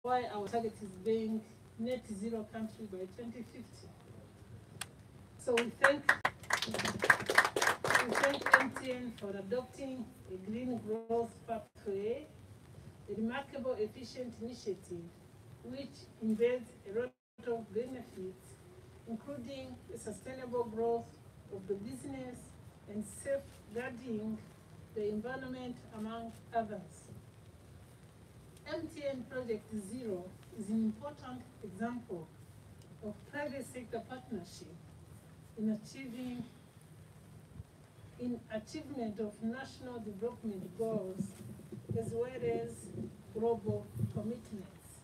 why our target is being net zero country by 2050. So we thank MTN for adopting a green growth pathway, a remarkable efficient initiative which embeds a lot of benefits, including the sustainable growth of the business and safeguarding the environment, among others. MTN Project Zero is an important example of private sector partnership in achievement of national development goals as well as global commitments.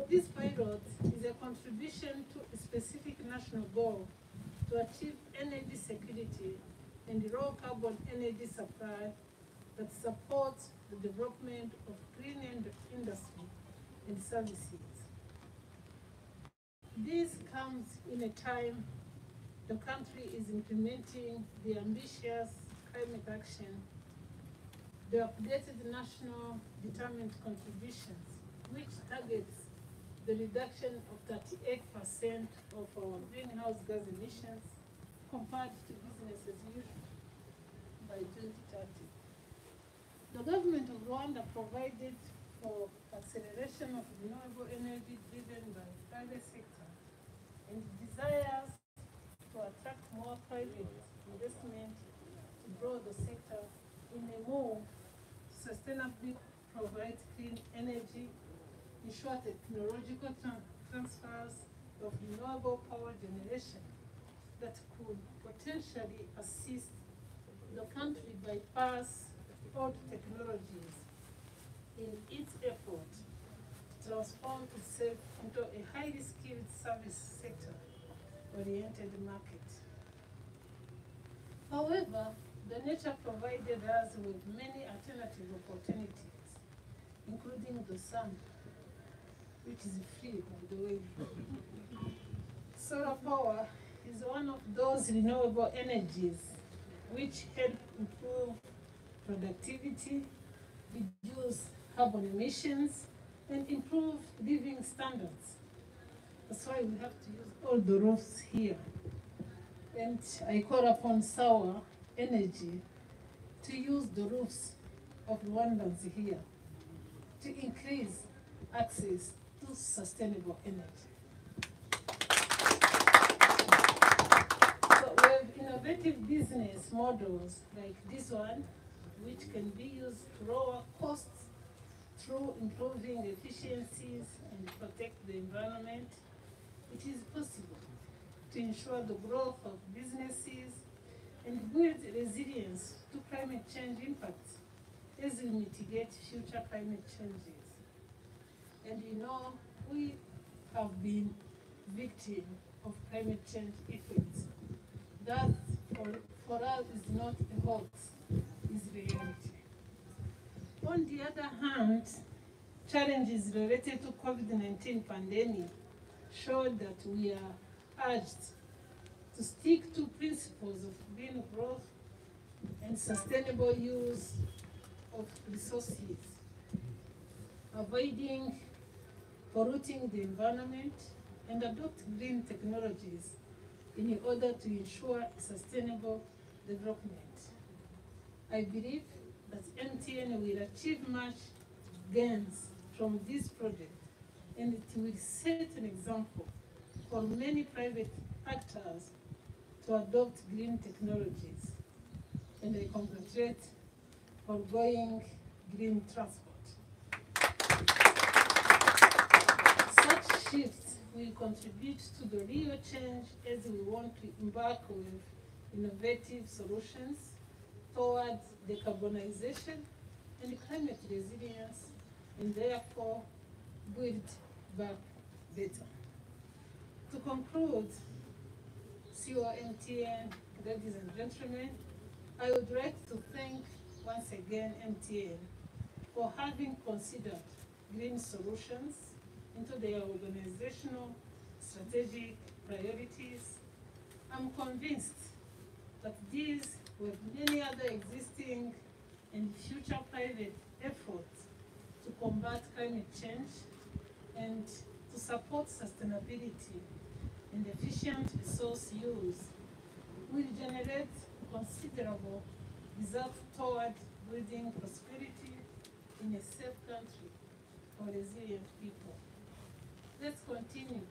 This pilot is a contribution to a specific national goal to achieve energy security and low carbon energy supply that supports the development of green industry and services. This comes in a time the country is implementing the ambitious climate action, the updated national determined contributions, which targets the reduction of 38% of our greenhouse gas emissions compared to business as usual by 2030. The government of Rwanda provided for acceleration of renewable energy driven by private sector and desires to attract more private investment to grow the sector in a move to sustainably provide clean energy, ensure technological transfers of renewable power generation that could potentially assist the country bypass old technologies in its effort to transform itself into a highly skilled service sector-oriented market. However, the nature provided us with many alternative opportunities, including the sun, which is free, by the way. Solar power is one of those renewable energies which help improve productivity, reduce carbon emissions, and improve living standards. That's why we have to use all the roofs here. And I call upon Solar Energy to use the roofs of Rwandans here to increase access to sustainable energy. So we have innovative business models like this one, which can be used to lower costs through improving efficiencies and protect the environment. It is possible to ensure the growth of businesses and build resilience to climate change impacts as we mitigate future climate changes. And you know, we have been victims of climate change effects. That for us is not a hoax, is reality. On the other hand, challenges related to COVID-19 pandemic showed that we are urged to stick to principles of green growth and sustainable use of resources, avoiding polluting the environment, and adopt green technologies in order to ensure a sustainable development. I believe that MTN will achieve much gains from this project, and it will set an example for many private actors to adopt green technologies. And I congratulate for going green transport. Such shifts will contribute to the real change as we want to embark with innovative solutions towards decarbonization and climate resilience, and therefore build back better. To conclude, MTN, ladies and gentlemen, I would like to thank once again MTN for having considered green solutions into their organizational strategic priorities. I'm convinced that these, with many other existing and future private efforts to combat climate change, and to support sustainability and efficient resource use will generate considerable results toward building prosperity in a safe country for resilient people. Let's continue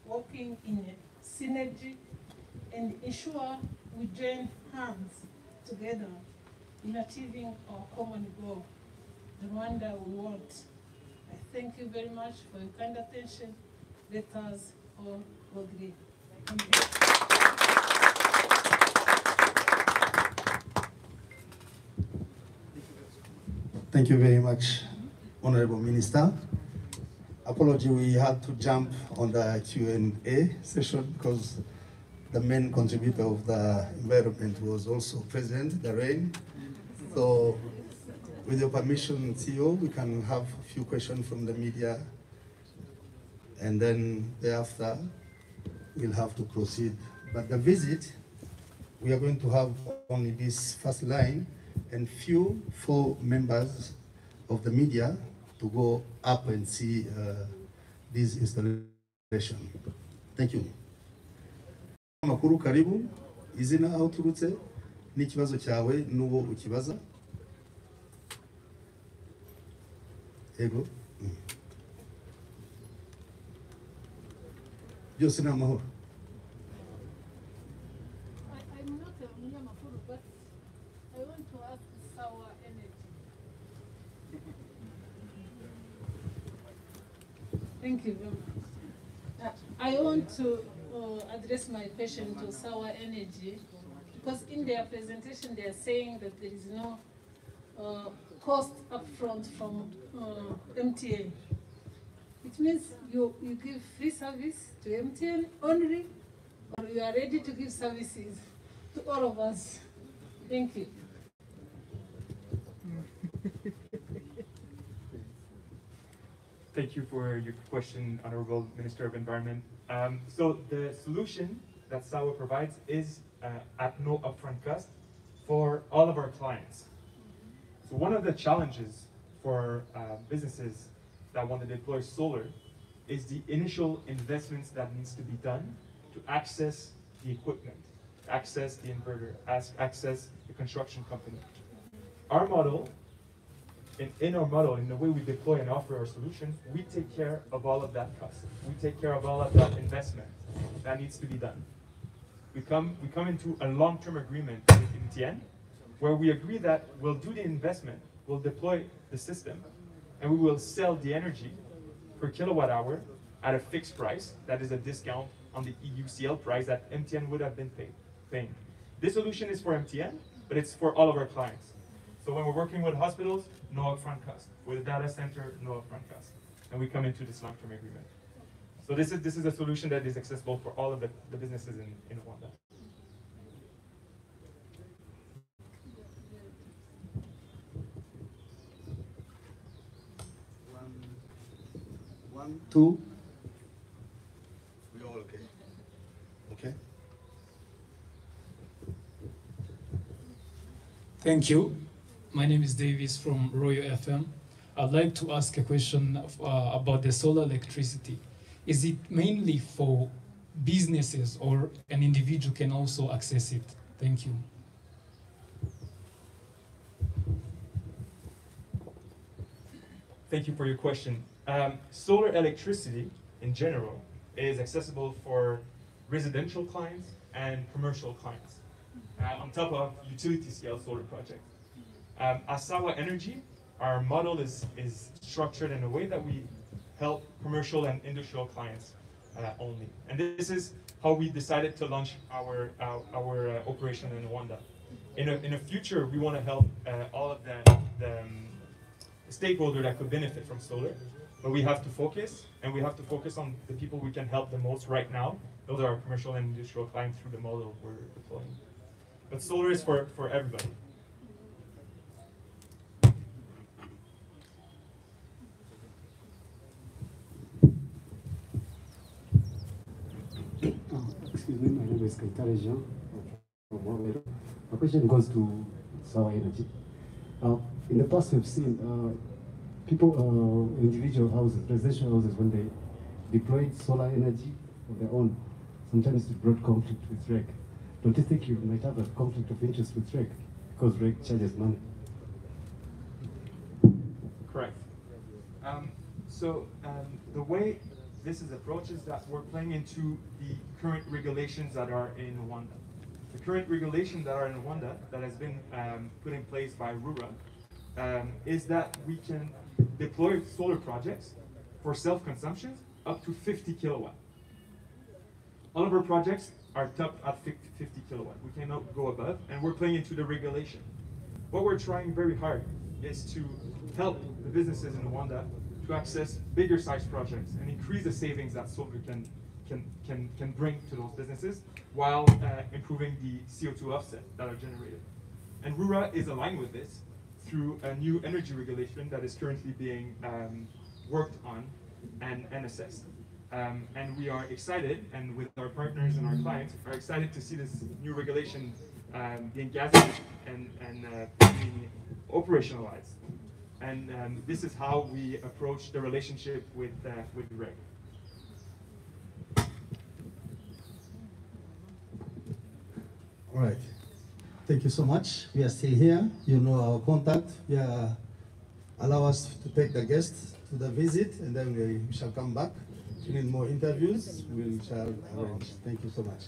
working in a synergy and ensure we join hands together in achieving our common goal, the Rwanda we want. I thank you very much for your kind attention. Let us all agree. Thank you. Thank you very much, Honorable Minister. Apology, we had to jump on the Q&A session because the main contributor of the environment was also present, the rain. So with your permission, CEO, we can have a few questions from the media, and then thereafter we'll have to proceed. But the visit, we are going to have only this first line and four members of the media to go up and see this installation. Thank you. Makuru karibu, izina aho turutse, n'ikibazo cyawe n'uwo ukibaza. Ego. Byose ni amahoro. I'm not a Munyamakuru, but I want to ask Sawa Energy. Thank you very much. I want to address my question to Sawa Energy, because in their presentation they are saying that there is no cost upfront from MTN. It means you give free service to MTN only, or you are ready to give services to all of us. Thank you. Thank you for your question, Honorable Minister of Environment. So the solution that SAWA provides is at no upfront cost for all of our clients. So one of the challenges for businesses that want to deploy solar is the initial investments that needs to be done to access the equipment, access the inverter, access the construction company. Our model, in our model, in the way we deploy and offer our solution, we take care of all of that cost. We take care of all of that investment that needs to be done. We come into a long-term agreement with MTN, where we agree that we'll do the investment, we'll deploy the system, and we will sell the energy per kilowatt hour at a fixed price. That is a discount on the EUCL price that MTN would have been paying. This solution is for MTN, but it's for all of our clients. So when we're working with hospitals, no upfront cost. With a data center, no upfront cost. And we come into this long-term agreement. So this is a solution that is accessible for all of the businesses in Rwanda. One, two. We all okay? Okay. Thank you. My name is Davis from Royal FM. I'd like to ask a question about the solar electricity. Is it mainly for businesses, or an individual can also access it? Thank you. Thank you for your question. Solar electricity in general is accessible for residential clients and commercial clients, on top of utility scale solar projects. As Sawa Energy, our model is structured in a way that we help commercial and industrial clients only. And this is how we decided to launch our operation in Rwanda. In the future, we want to help all of the stakeholders that could benefit from solar, but we have to focus, and we have to focus on the people we can help the most right now. Those are our commercial and industrial clients through the model we're deploying. But solar is for everybody. Excuse me, my name is Kaitare Jean from Rwanda. My question goes to Sawa Energy. In the past, we've seen people, individual houses, residential houses, when they deployed solar energy of their own, sometimes it brought conflict with REC. Don't you think you might have a conflict of interest with REC because REC charges money? Correct. The way this is approached is that we're playing into the current regulations that are in Rwanda. The current regulations that are in Rwanda that has been put in place by RURA is that we can deploy solar projects for self-consumption up to 50 kilowatt. All of our projects are topped at 50 kilowatt. We cannot go above, and we're playing into the regulation. What we're trying very hard is to help the businesses in Rwanda to access bigger size projects and increase the savings that solar can bring to those businesses while improving the CO2 offset that are generated. And RURA is aligned with this through a new energy regulation that is currently being worked on and assessed. And we are excited, and with our partners and our clients, are excited to see this new regulation being gathered and being operationalized. And this is how we approach the relationship with REG. All right. Thank you so much. We are still here. You know our contact. Allow us to take the guests to the visit, and then we shall come back. If you need more interviews, we shall arrange. Thank you so much.